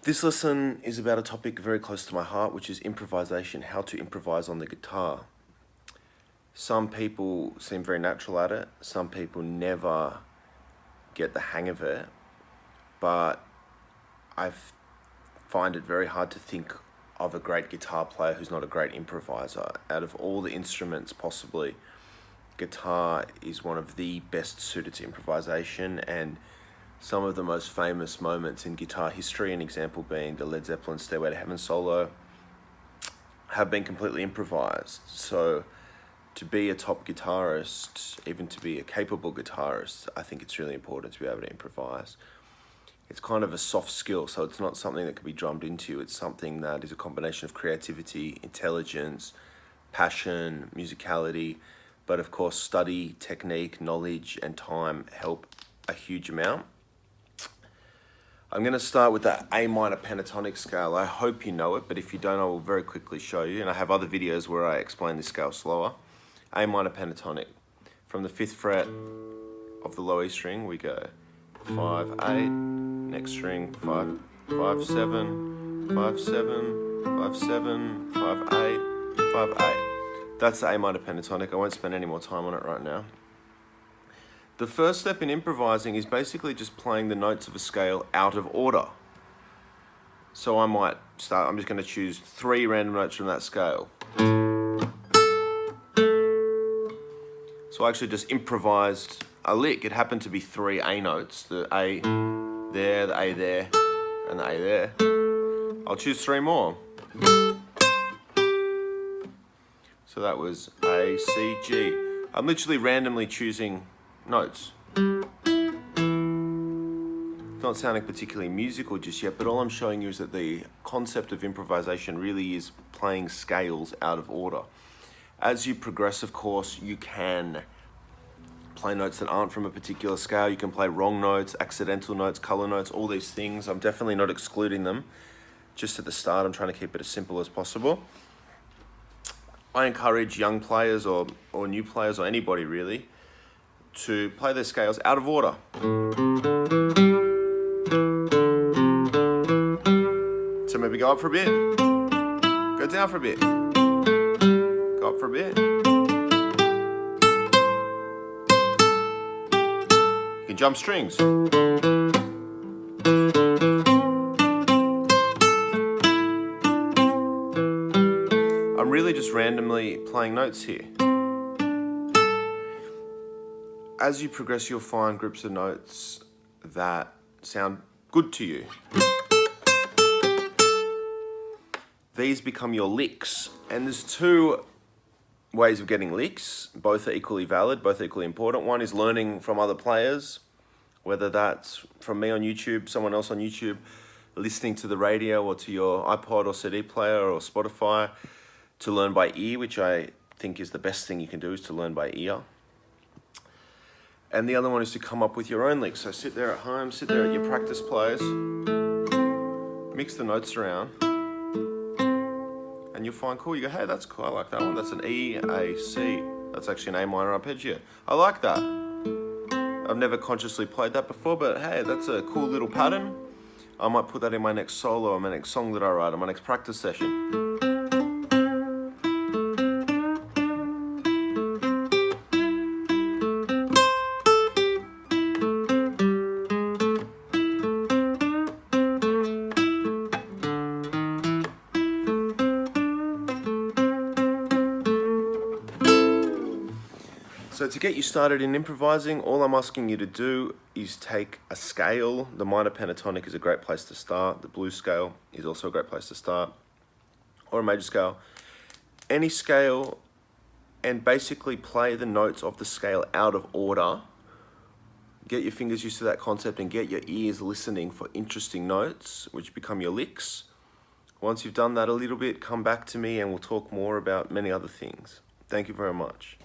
This lesson is about a topic very close to my heart, which is improvisation, how to improvise on the guitar. Some people seem very natural at it, some people never get the hang of it, but I find it very hard to think of a great guitar player who's not a great improviser. Out of all the instruments possibly, guitar is one of the best suited to improvisation, and some of the most famous moments in guitar history, an example being the Led Zeppelin Stairway to Heaven solo, have been completely improvised. So to be a top guitarist, even to be a capable guitarist, I think it's really important to be able to improvise. It's kind of a soft skill, so it's not something that can be drummed into you. It's something that is a combination of creativity, intelligence, passion, musicality, but of course study, technique, knowledge, and time help a huge amount. I'm going to start with the A minor pentatonic scale. I hope you know it, but if you don't, I will very quickly show you. And I have other videos where I explain this scale slower. A minor pentatonic. From the 5th fret of the low E string, we go 5, 8. Next string, 5, 5, 7, 5, 7, 5, 7, 5, 8, 5, 8. That's the A minor pentatonic. I won't spend any more time on it right now. The first step in improvising is basically just playing the notes of a scale out of order. So I might start, I'm just going to choose 3 random notes from that scale. So I actually just improvised a lick. It happened to be 3 A notes, the A there, the A there, and the A there. I'll choose 3 more. So that was A, C, G. I'm literally randomly choosing notes. It's not sounding particularly musical just yet, but all I'm showing you is that the concept of improvisation really is playing scales out of order. As you progress, of course, you can play notes that aren't from a particular scale. You can play wrong notes, accidental notes, color notes, all these things. I'm definitely not excluding them. Just at the start, I'm trying to keep it as simple as possible. I encourage young players or new players or anybody really to play their scales out of order. So maybe go up for a bit, go down for a bit, go up for a bit. You can jump strings. I'm really just randomly playing notes here. As you progress, you'll find groups of notes that sound good to you. These become your licks, and there's 2 ways of getting licks. Both are equally valid, both equally important. One is learning from other players, whether that's from me on YouTube, someone else on YouTube, listening to the radio or to your iPod or CD player or Spotify, to learn by ear, which I think is the best thing you can do, is to learn by ear. And the other one is to come up with your own licks. So sit there at home, sit there at your practice place, mix the notes around, and you'll find cool. You go, hey, that's cool, I like that one. That's an E, A, C. That's actually an A minor arpeggio. I like that. I've never consciously played that before, but hey, that's a cool little pattern. I might put that in my next solo or my next song that I write or my next practice session. So to get you started in improvising, all I'm asking you to do is take a scale. The minor pentatonic is a great place to start. The blues scale is also a great place to start. Or a major scale. Any scale, and basically play the notes of the scale out of order. Get your fingers used to that concept and get your ears listening for interesting notes, which become your licks. Once you've done that a little bit, come back to me and we'll talk more about many other things. Thank you very much.